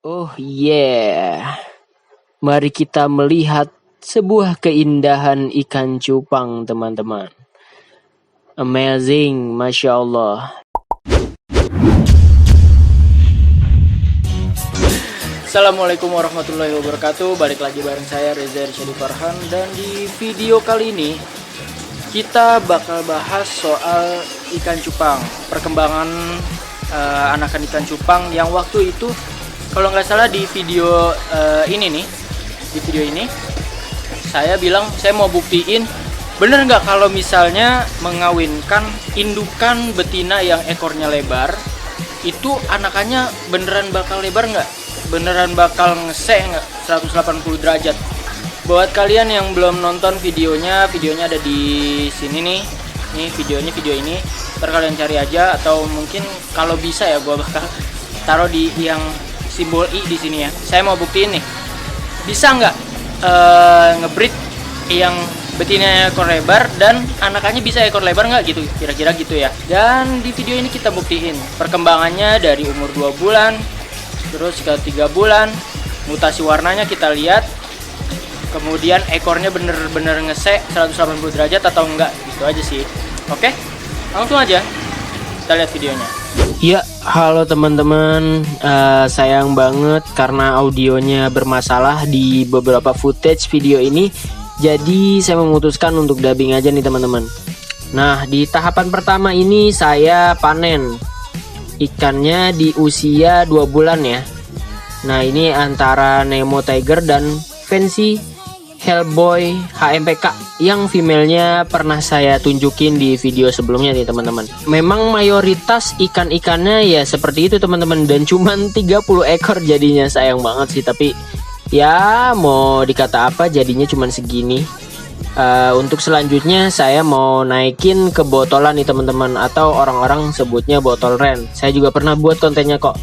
Oh yeah, mari kita melihat sebuah keindahan ikan cupang teman-teman. Amazing, Masya Allah. Assalamualaikum warahmatullahi wabarakatuh. Balik lagi bareng saya Reza Irsyadi Farhan. Dan di video kali ini kita bakal bahas soal ikan cupang. Perkembangan anakan ikan cupang yang waktu itu, kalau nggak salah di video ini saya bilang saya mau buktiin bener nggak kalau misalnya mengawinkan indukan betina yang ekornya lebar itu anakannya beneran bakal lebar nggak, beneran bakal ngesek nggak 180 derajat. Buat kalian yang belum nonton videonya ada di sini nih video ini, ntar kalian cari aja, atau mungkin kalau bisa ya gua bakal taruh di yang simbol I di sini ya. Saya mau buktiin nih, bisa nggak ngebreed yang betina ekor lebar dan anakannya bisa ekor lebar nggak gitu, kira-kira gitu ya. Dan di video ini kita buktiin perkembangannya dari umur 2 bulan terus ke 3 bulan, mutasi warnanya kita lihat, kemudian ekornya bener-bener ngesek 180 derajat atau enggak, gitu aja sih. Oke, langsung aja kita lihat videonya. Ya, halo teman-teman, sayang banget karena audionya bermasalah di beberapa footage video ini. Jadi saya memutuskan untuk dubbing aja nih teman-teman. Nah, di tahapan pertama ini saya panen ikannya di usia 2 bulan ya. Nah, ini antara Nemo Tiger dan Fancy Hellboy HMPK yang female-nya pernah saya tunjukin di video sebelumnya nih teman-teman. Memang mayoritas ikan-ikannya ya seperti itu teman-teman, dan cuman 30 ekor jadinya, sayang banget sih. Tapi ya mau dikata apa, jadinya cuman segini. Untuk selanjutnya saya mau naikin ke botolan nih teman-teman, atau orang-orang sebutnya botol ren. Saya juga pernah buat kontennya kok.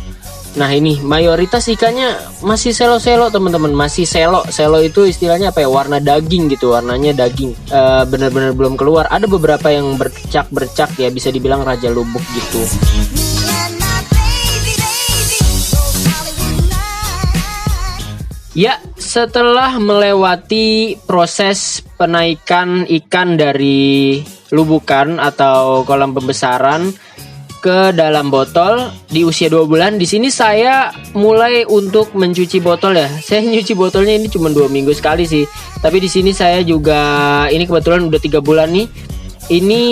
Nah, ini mayoritas ikannya masih selo-selo teman-teman, masih selo. Selo itu istilahnya apa ya, warna daging gitu, warnanya daging, bener-bener belum keluar. Ada beberapa yang bercak-bercak ya, bisa dibilang raja lubuk gitu. Ya, setelah melewati proses penaikan ikan dari lubukan atau kolam pembesaran ke dalam botol di usia 2 bulan, di sini saya mulai untuk mencuci botol ya. Saya nyuci botolnya ini cuma 2 minggu sekali sih. Tapi di sini saya juga, ini kebetulan udah 3 bulan nih. Ini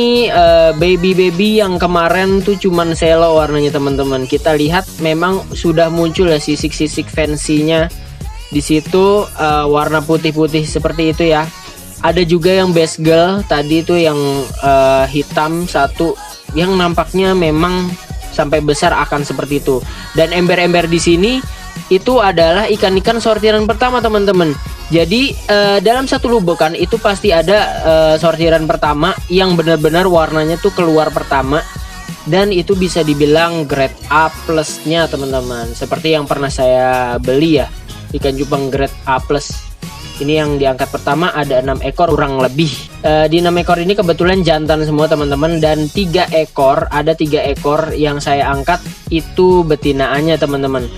baby yang kemarin tuh cuman selo warnanya teman-teman. Kita lihat memang sudah muncul ya sisik-sisik fancy-nya. Di situ warna putih-putih seperti itu ya. Ada juga yang best girl tadi tuh yang hitam satu, yang nampaknya memang sampai besar akan seperti itu. Dan ember-ember di sini itu adalah ikan-ikan sortiran pertama teman-teman. Jadi dalam satu lubukan itu pasti ada sortiran pertama yang benar-benar warnanya tuh keluar pertama, dan itu bisa dibilang grade A plusnya teman-teman. Seperti yang pernah saya beli ya, ikan cupang grade A plus. Ini yang diangkat pertama ada 6 ekor kurang lebih. Di 6 ekor ini kebetulan jantan semua teman-teman, dan 3 ekor, ada 3 ekor yang saya angkat itu betinaannya teman-teman.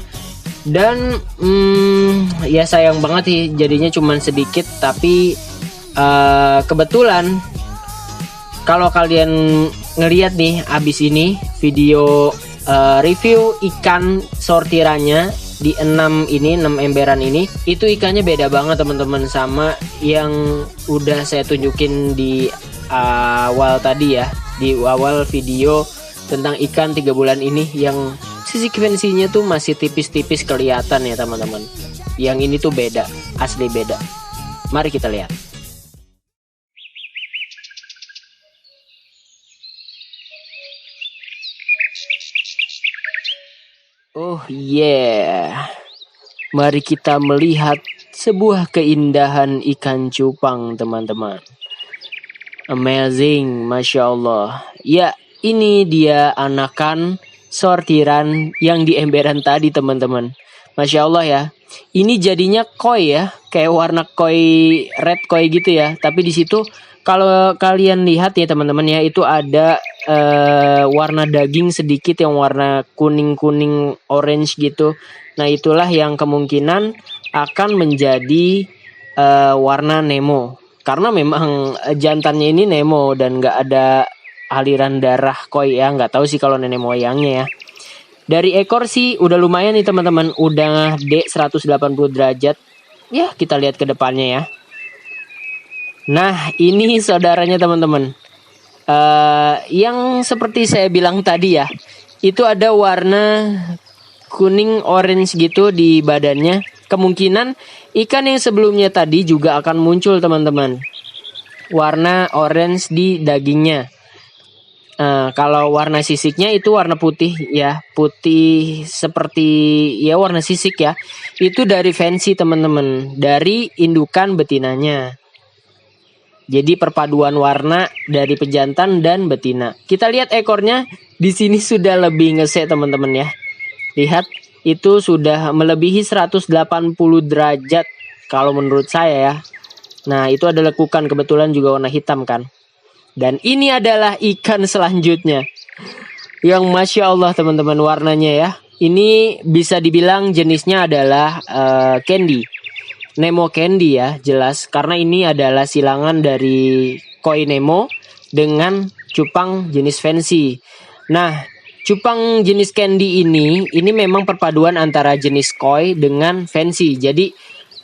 Dan ya sayang banget sih jadinya cuman sedikit, tapi kebetulan kalau kalian ngelihat nih abis ini video review ikan sortirannya di 6 emberan ini, itu ikannya beda banget teman-teman sama yang udah saya tunjukin di awal tadi ya, di awal video tentang ikan 3 bulan ini, yang sisi fancy-nya tuh masih tipis-tipis kelihatan ya teman-teman. Yang ini tuh beda, asli beda. Mari kita lihat. Oh yeah, mari kita melihat sebuah keindahan ikan cupang teman-teman. Amazing, Masya Allah. Ya, ini dia anakan sortiran yang di emberan tadi teman-teman. Masya Allah ya. Ini jadinya koi ya, kayak warna koi, red koi gitu ya. Tapi di situ kalau kalian lihat ya teman-teman ya, itu ada warna daging sedikit yang warna kuning-kuning orange gitu. Nah, itulah yang kemungkinan akan menjadi warna Nemo. Karena memang jantannya ini Nemo dan nggak ada aliran darah koi ya. Nggak tahu sih kalau nenek moyangnya ya. Dari ekor sih udah lumayan nih teman-teman. Udah D 180 derajat. Ya, kita lihat ke depannya ya. Nah, ini saudaranya teman-teman. Yang seperti saya bilang tadi ya. Itu ada warna kuning orange gitu di badannya. Kemungkinan ikan yang sebelumnya tadi juga akan muncul teman-teman. Warna orange di dagingnya. Kalau warna sisiknya itu warna putih ya. Putih seperti ya warna sisik ya. Itu dari fancy teman-teman. Dari indukan betinanya. Jadi perpaduan warna dari pejantan dan betina. Kita lihat ekornya. Di sini sudah lebih ngesek teman-teman ya. Lihat. Itu sudah melebihi 180 derajat kalau menurut saya ya. Nah, itu ada lekukan, kebetulan juga warna hitam kan. Dan ini adalah ikan selanjutnya. Yang Masya Allah teman-teman warnanya ya. Ini bisa dibilang jenisnya adalah candy. Nemo candy ya, jelas. Karena ini adalah silangan dari koi Nemo dengan cupang jenis fancy. Nah, cupang jenis candy ini memang perpaduan antara jenis koi dengan fancy. Jadi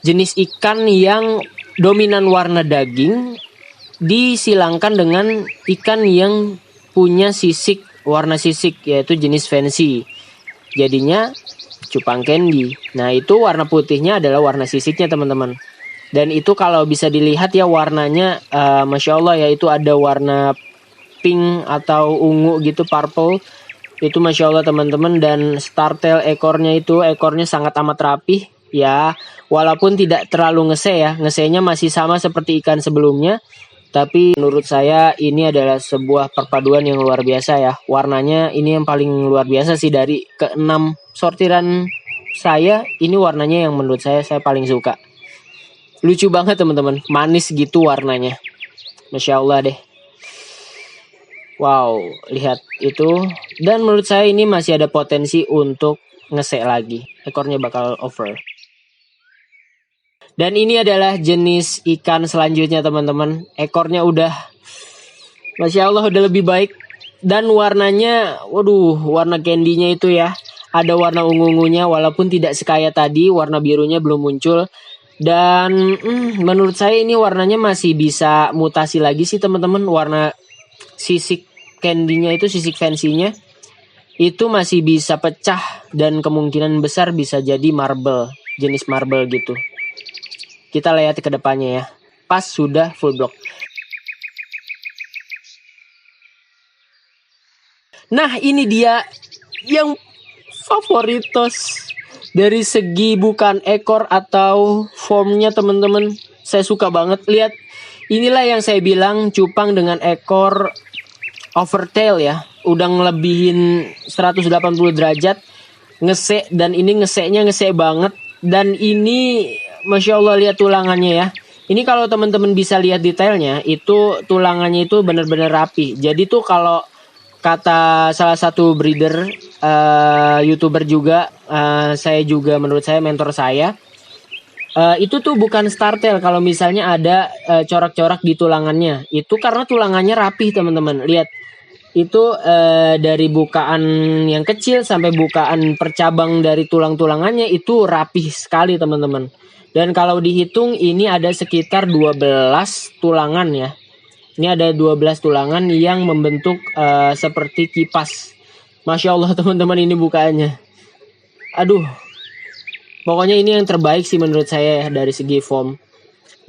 jenis ikan yang dominan warna daging disilangkan dengan ikan yang punya sisik, warna sisik yaitu jenis fancy. Jadinya cupang candy. Nah, itu warna putihnya adalah warna sisiknya teman-teman. Dan itu kalau bisa dilihat ya warnanya Masya Allah ya, itu ada warna pink atau ungu gitu, purple. Itu Masya Allah teman-teman. Dan startail ekornya sangat amat rapih ya. Walaupun tidak terlalu ngese ya. Ngesenya masih sama seperti ikan sebelumnya. Tapi menurut saya ini adalah sebuah perpaduan yang luar biasa ya. Warnanya ini yang paling luar biasa sih dari ke-6 sortiran saya. Ini warnanya yang menurut saya paling suka. Lucu banget teman-teman. Manis gitu warnanya. Masya Allah deh. Wow, lihat itu. Dan menurut saya ini masih ada potensi untuk ngesek lagi. Ekornya bakal over. Dan ini adalah jenis ikan selanjutnya teman-teman. Ekornya udah Masya Allah udah lebih baik. Dan warnanya, waduh, warna candy-nya itu ya. Ada warna ungu-ungunya walaupun tidak sekaya tadi. Warna birunya belum muncul. Dan menurut saya ini warnanya masih bisa mutasi lagi sih teman-teman. Warna sisik candy-nya itu, sisik fancy-nya itu masih bisa pecah. Dan kemungkinan besar bisa jadi marble. Jenis marble gitu. Kita lihat ke depannya ya. Pas sudah full block. Nah, ini dia yang favoritos dari segi bukan ekor atau formnya teman-teman. Saya suka banget. Lihat, inilah yang saya bilang cupang dengan ekor overtail ya. Udah ngelebihin 180 derajat. Ngesek, dan ini ngeseknya ngesek banget. Dan ini Masya Allah lihat tulangannya ya. Ini kalau teman-teman bisa lihat detailnya, itu tulangannya itu benar-benar rapi. Jadi tuh kalau kata salah satu breeder, YouTuber juga, saya juga menurut saya mentor saya, itu tuh bukan startail kalau misalnya ada corak-corak di tulangannya. Itu karena tulangannya rapi teman-teman. Lihat, itu dari bukaan yang kecil sampai bukaan percabang dari tulang-tulangannya itu rapih sekali teman-teman. Dan kalau dihitung ini ada sekitar 12 tulangan ya. Ini ada 12 tulangan yang membentuk seperti kipas. Masya Allah teman-teman, ini bukaannya. Aduh. Pokoknya ini yang terbaik sih menurut saya dari segi form.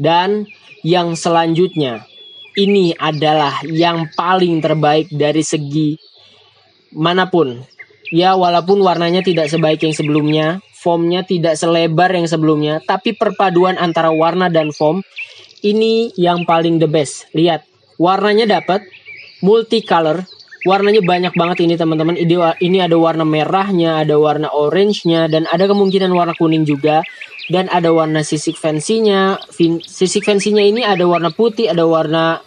Dan yang selanjutnya. Ini adalah yang paling terbaik dari segi manapun. Ya, walaupun warnanya tidak sebaik yang sebelumnya, formnya tidak selebar yang sebelumnya, tapi perpaduan antara warna dan form ini yang paling the best. Lihat, warnanya dapat multicolor, warnanya banyak banget ini teman-teman. Ini ada warna merahnya, ada warna orange-nya, dan ada kemungkinan warna kuning juga. Dan ada warna sisik fancy-nya. Sisik fancy-nya ini ada warna putih, ada warna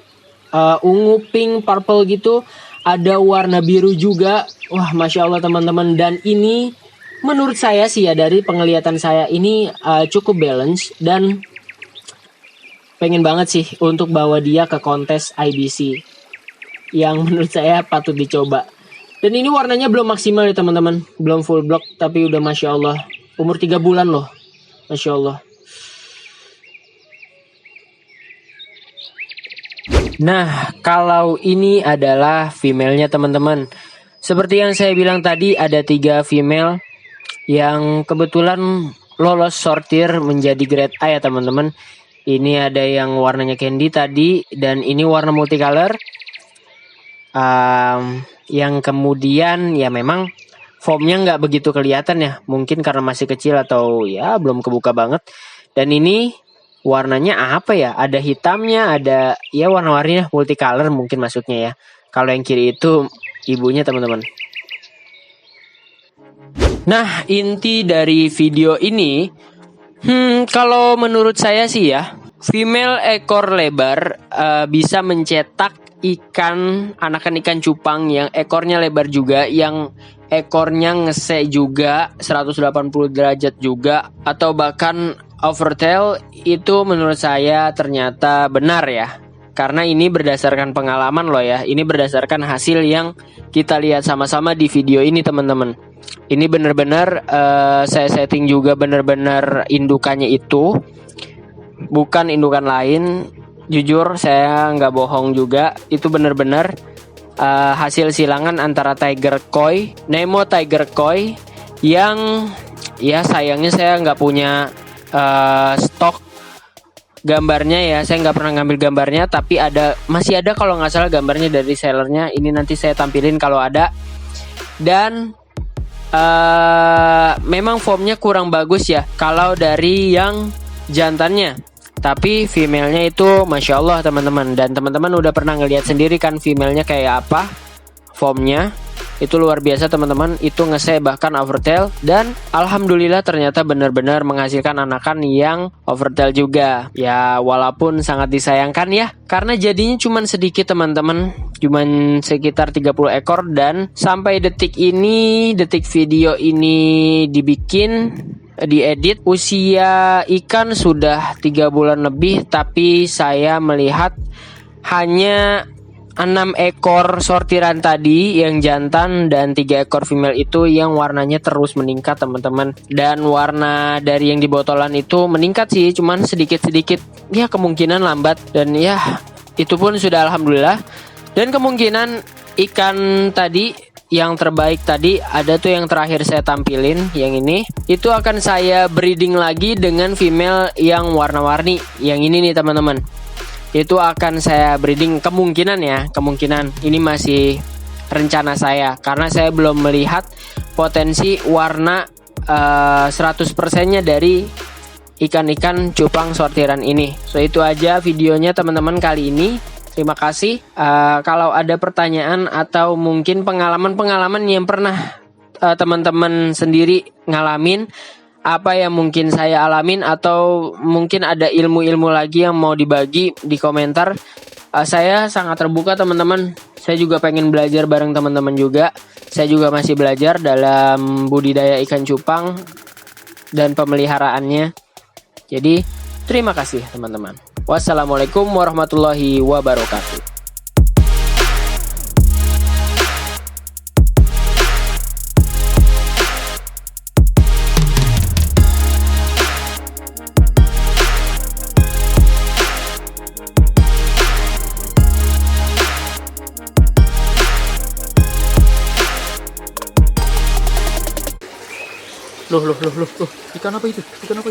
ungu, pink, purple gitu. ada warna biru juga. Wah, Masya Allah teman-teman. Dan ini menurut saya sih ya, dari penglihatan saya ini cukup balance. Dan pengen banget sih untuk bawa dia ke kontes IBC. Yang menurut saya patut dicoba. Dan ini warnanya belum maksimal ya teman-teman. Belum full block, tapi udah Masya Allah. Umur 3 bulan loh. Masya Allah. Nah, kalau ini adalah female-nya teman-teman. Seperti yang saya bilang tadi, ada 3 female yang kebetulan lolos sortir menjadi grade A ya teman-teman. Ini ada yang warnanya candy tadi, dan ini warna multicolor. Yang kemudian ya memang foamnya nggak begitu kelihatan ya. Mungkin karena masih kecil atau ya belum kebuka banget. Dan ini warnanya apa ya? Ada hitamnya, ada ya warna-warninya multicolor mungkin maksudnya ya. Kalau yang kiri itu ibunya teman-teman. Nah, inti dari video ini, kalau menurut saya sih ya, female ekor lebar bisa mencetak anakan ikan cupang yang ekornya lebar juga, yang ekornya ngese juga 180 derajat juga, atau bahkan overtail. Itu menurut saya ternyata benar ya. Karena ini berdasarkan pengalaman loh ya. Ini berdasarkan hasil yang kita lihat sama-sama di video ini teman-teman. Ini benar-benar saya setting juga benar-benar indukannya itu, bukan indukan lain. Jujur saya nggak bohong juga. Itu benar-benar hasil silangan antara Tiger Koi, Nemo Tiger Koi, yang ya sayangnya saya nggak punya stok gambarnya ya. Saya nggak pernah ngambil gambarnya, tapi masih ada kalau nggak salah gambarnya dari sellernya. Ini nanti saya tampilin kalau ada. Dan memang foamnya kurang bagus ya kalau dari yang jantannya, tapi female-nya itu Masya Allah teman-teman. Dan teman-teman udah pernah ngelihat sendiri kan female-nya kayak apa foamnya. Itu luar biasa teman-teman. Itu nge-say bahkan overtail. Dan alhamdulillah ternyata benar-benar menghasilkan anakan yang overtail juga. Ya walaupun sangat disayangkan ya, karena jadinya cuman sedikit teman-teman. Cuman sekitar 30 ekor. Dan sampai detik video ini dibikin, diedit, usia ikan sudah 3 bulan lebih. Tapi saya melihat hanya 6 ekor sortiran tadi yang jantan dan 3 ekor female itu yang warnanya terus meningkat teman-teman. Dan warna dari yang di botolan itu meningkat sih, cuman sedikit-sedikit. Ya kemungkinan lambat, dan ya itu pun sudah alhamdulillah. Dan kemungkinan ikan tadi yang terbaik tadi, ada tuh yang terakhir saya tampilin, yang ini, itu akan saya breeding lagi dengan female yang warna-warni. Yang ini nih teman-teman, itu akan saya breeding kemungkinan ini masih rencana saya, karena saya belum melihat potensi warna 100%-nya dari ikan-ikan cupang sortiran ini. So itu aja videonya teman-teman kali ini. Terima kasih. Kalau ada pertanyaan atau mungkin pengalaman-pengalaman yang pernah teman-teman sendiri ngalamin, apa yang mungkin saya alamin, atau mungkin ada ilmu-ilmu lagi yang mau dibagi di komentar, saya sangat terbuka teman-teman. Saya juga pengen belajar bareng teman-teman juga. Saya juga masih belajar dalam budidaya ikan cupang dan pemeliharaannya. Jadi terima kasih teman-teman. Wassalamualaikum warahmatullahi wabarakatuh. Loh. Ikan apa itu? Ikan apa?